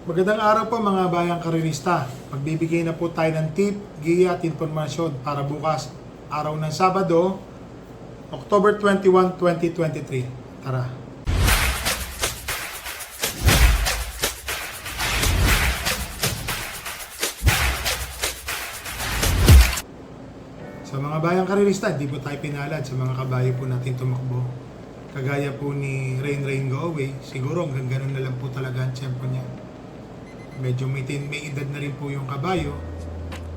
Magandang araw po mga bayang karirista. Magbibigay na po tayo ng tip, giya at informasyon para bukas, araw ng Sabado, October 21, 2023. Tara! Sa mga bayang karirista, hindi po tayo pinalad sa mga kabayo po natin tumakbo. Kagaya po ni Rain Go Away, siguro hanggang ganun na lang po talaga ang tiyempo niya. Medyo may edad na rin po yung kabayo.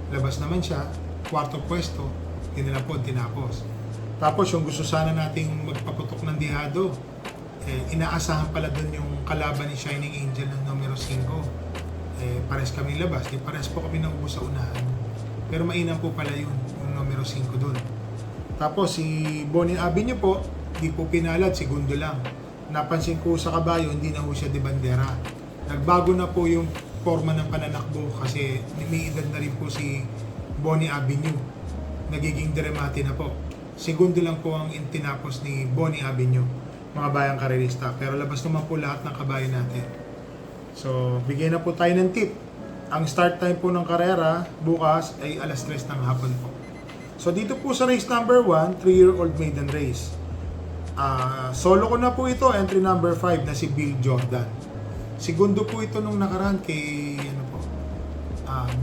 Labas naman siya, kwarto pwesto, yun na lang po tinapos. Tapos yung gusto sana nating magpaputok ng dihado, inaasahan pala dun yung kalaban ni Shining Angel ng numero 5. Pares kami labas, di pares po kami naubo sa unahan. Pero mainam po pala yun, yung numero 5 dun. Tapos si Bonnie Avenue po, di po pinalad, segundo lang. Napansin ko sa kabayo, hindi na po siya de bandera. Nagbago na po yung forma ng pananakbo kasi may edad na rin po si Bonnie Avenue. Nagiging diremate na po. Segundo lang po ang tinapos ni Bonnie Avenue, mga bayang karirista. Pero labas naman po lahat ng kabayo natin. So, bigyan na po tayo ng tip. Ang start time po ng karera bukas ay alas 3 ng hapon po. So, dito po sa race number 1, 3-year-old maiden race. Solo ko na po ito, entry number 5 na si Bill Jordan. Segundo po ito nung nakaraan kay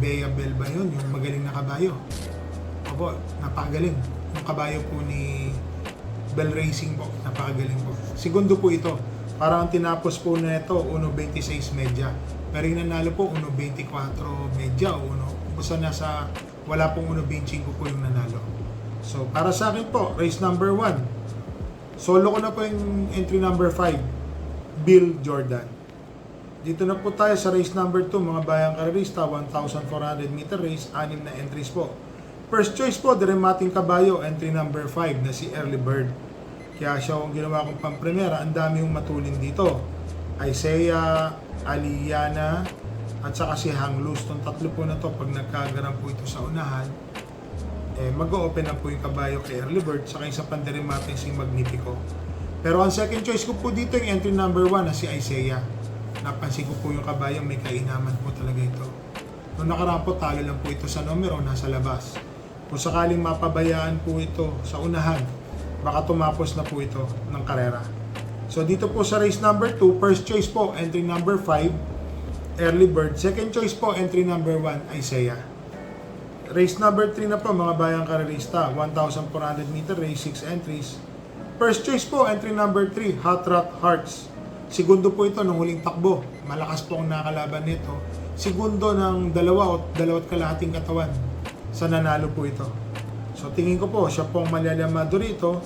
Bea Bell ba yun? Yung magaling na kabayo. Opo, napakagaling. Yung kabayo po ni Bell Racing po, napakagaling po. Segundo po ito. Parang tinapos po na ito, 1.26 medya. Pero yung nanalo po, 1.24 medya o 1. Basta nasa, wala pong 1.25 po yung nanalo. So, para sa akin po, race number 1. Solo ko na po yung entry number 5, Bill Jordan. Dito na po tayo sa race number 2, mga bayang karirista, 1,400 meter race, 6 na entries po. First choice po, diremating kabayo, entry number 5 na si Early Bird. Kaya siya ang ginawa kong pampremera, ang dami yung matulin dito. Isaiah, Aliana, at saka si Hang Luz. Itong tatlo po na to, pag nagkagaran po ito sa unahan, mag-o-open na po yung kabayo kay Early Bird, saka yung sa pandirimating si Magnifico. Pero ang second choice ko po dito, yung entry number 1 na si Isaiah. Napansin ko po yung kabayo, may kainaman po talaga ito. Noong nakaraan po, talo lang po ito sa numero, nasa labas. Kung sakaling mapabayaan po ito sa unahan, baka tumapos na po ito ng karera. So dito po sa race number 2, first choice po, entry number 5, Early Bird. Second choice po, entry number 1, Isaiah. Race number 3 na po, mga bayang karirista, 1,400 meter race, 6 entries. First choice po, entry number 3, Hot Rod Hearts. Segundo po ito nung huling takbo. Malakas po ang nakalaban nito. Segundo ng dalawat kalahating katawan sa nanalo po ito. So tingin ko po, siya po ang malalamado rito.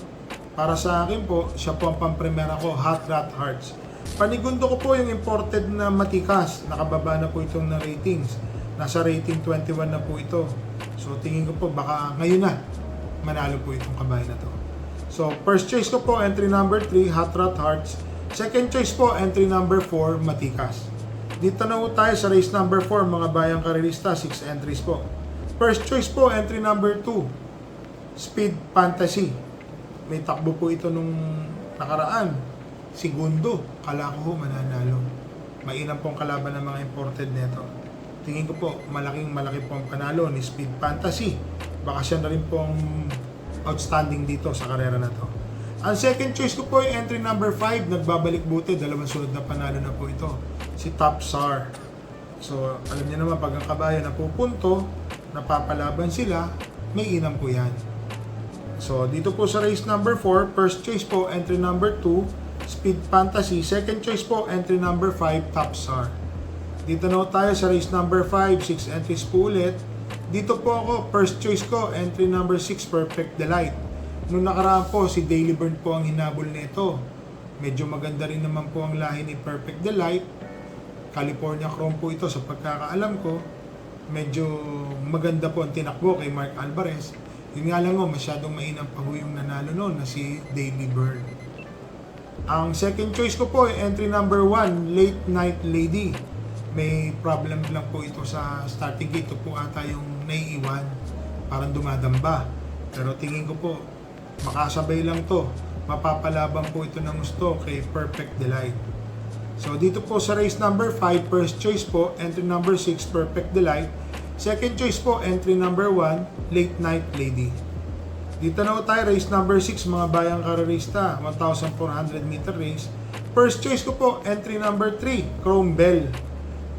Para sa akin po, siya po ang pampremera ko, Hot Rod Hearts. Panigundo ko po yung imported na matikas. Nakababa na po itong na ratings. Nasa rating 21 na po ito. So tingin ko po, baka ngayon na manalo po itong kabayo na to. So first choice ko po, entry number 3, Hot Rod Hearts. Second choice po, entry number 4, Matikas. Dito na po tayo sa race number 4, mga bayang karirista, 6 entries po. First choice po, entry number 2, Speed Fantasy. May takbo po ito nung nakaraan. Segundo, kala ko mananalo. Mainam pong kalaban ng mga imported neto. Tingin ko po, malaki po ang panalo ni Speed Fantasy. Baka siya na rin pong outstanding dito sa karera na to. Ang second choice ko po yung entry number 5, nagbabalik buti, dalawang sunod na panalo na po ito, si Top Star. So, alam niyo naman, pag ang kabayo napupunto, napapalaban sila, may inam po yan. So, dito po sa race number 4, first choice po, entry number 2, Speed Fantasy. Second choice po, entry number 5, Top Star. Dito na tayo sa race number 5, 6 entries po ulit. Dito po ako, first choice ko, entry number 6, Perfect Delight. Noong nakaraan po, si Daily Burn po ang hinabol nito. Medyo maganda rin naman po ang lahi ni Perfect Delight. California Chrome po ito sa pagkakaalam ko. Medyo maganda po ang tinakbo kay Mark Alvarez. Yun nga lang mo, masyadong mainam pa ho yung nanalo noon na si Daily Burn. Ang second choice ko po, entry number 1, Late Night Lady. May problem lang po ito sa starting gate. Ito po ata yung naiiwan. Parang dumadamba. Pero tingin ko po, makasabay lang to. Mapapalaban po ito ng gusto kay Perfect Delight. So dito po sa race number 5, first choice po, entry number 6, Perfect Delight. Second choice po, entry number 1, Late Night Lady. Dito na po tayo, race number 6, mga bayang karerista, 1,400 meter race. First choice ko po, entry number 3, Chrome Bell.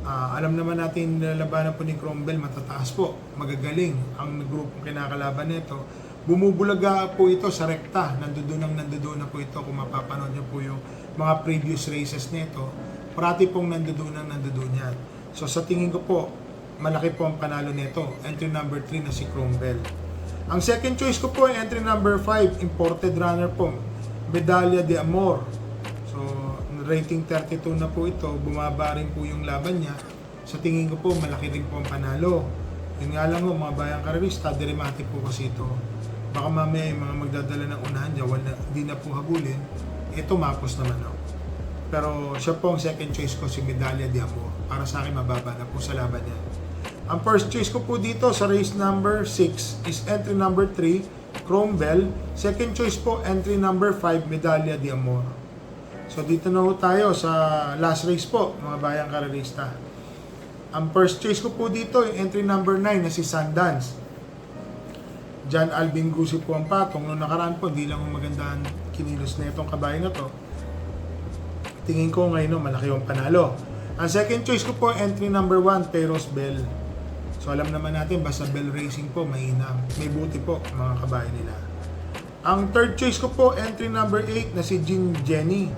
Alam naman natin lalabanan po ni Chrome Bell, matataas po, magagaling ang grupong kinakalaban nito. Bumubulaga po ito sa rekta, nandoon na po ito. Kung mapapanood nyo po yung mga previous races nito, parati pong nandoon yan. So sa tingin ko po, malaki po ang panalo nito, entry number 3 na si Chrome Bell. Ang second choice ko po ay entry number 5, imported runner po, Medalla de Amor. So, rating 32 na po ito, bumaba rin po yung laban niya. Sa tingin ko po, malaki rin po ang panalo. Yun nga lang po, mga bayang karerista, dramatic po kasi ito. Baka mamaya yung mga magdadala ng unahan niya, hindi na po habulin. Ito, mapos naman ako. Pero siya po ang second choice ko, si Medalla de Amor. Para sa akin, mababa na po sa laban niya. Ang first choice ko po dito sa race number 6 is entry number 3, Chrome Bell. Second choice po, entry number 5, Medalla de Amor. So dito na po tayo sa last race po, mga bayang karerista. Ang first choice ko po dito, yung entry number 9 na si Sundance. John Alvin Gusi po ang patong. Noong nakaraan po, hindi lang magandang kinilos na itong kabayo na to. Tingin ko ngayon, malaki yung panalo. Ang second choice ko po, entry number 1, Peros Bell. So alam naman natin, basta Bell Racing po, mahina. May buti po, mga kabayo nila. Ang third choice ko po, entry number 8 na si Jin Jenny.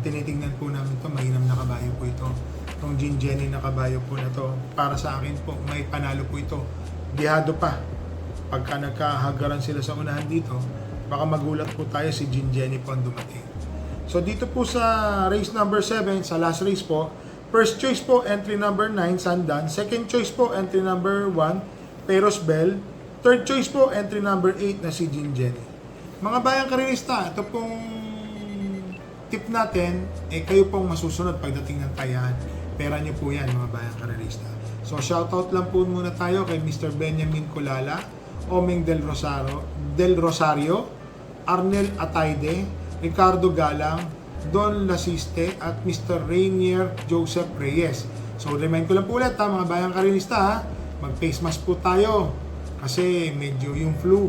Tinitingnan po namin to, mainam na kabayo po ito. Itong Jin Jenny na kabayo po na to, para sa akin po, may panalo po ito. Gihado pa. Pagka nagkahagaran sila sa unahan dito, baka magulat po tayo si Jin Jenny po ang dumating. So dito po sa race number 7, sa last race po, first choice po, entry number 9, Sundance. Second choice po, entry number 1, Peros Bell. Third choice po, entry number 8 na si Jin Jenny. Mga bayang karerista, ito pong tip natin, kayo pong masusunod pagdating ng tayahan. Pera nyo po yan, mga bayang karerista. So shoutout lang po muna tayo kay Mr. Benjamin Colala, Omeng Del Rosario, Arnel Ataide, Ricardo Galang, Don Lasiste at Mr. Rainier Joseph Reyes. So remind ko lang po ulit mga bayang karerista, mag-face mask po tayo kasi medyo yung flu,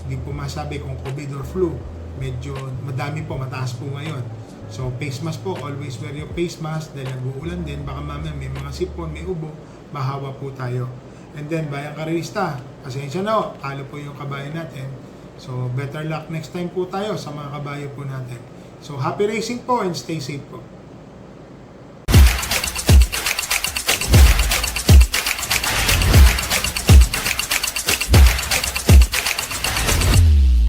hindi po masabi kung COVID or flu, medyo madami po, mataas po ngayon. So face mask po, always wear your face mask dahil nag-uulan din, baka mamaya may mga sipon, may ubo, mahawa po tayo. And then bayang karerista, pasensya na, talo po yung kabayo natin. So better luck next time po tayo sa mga kabayo po natin. So happy racing po and stay safe po.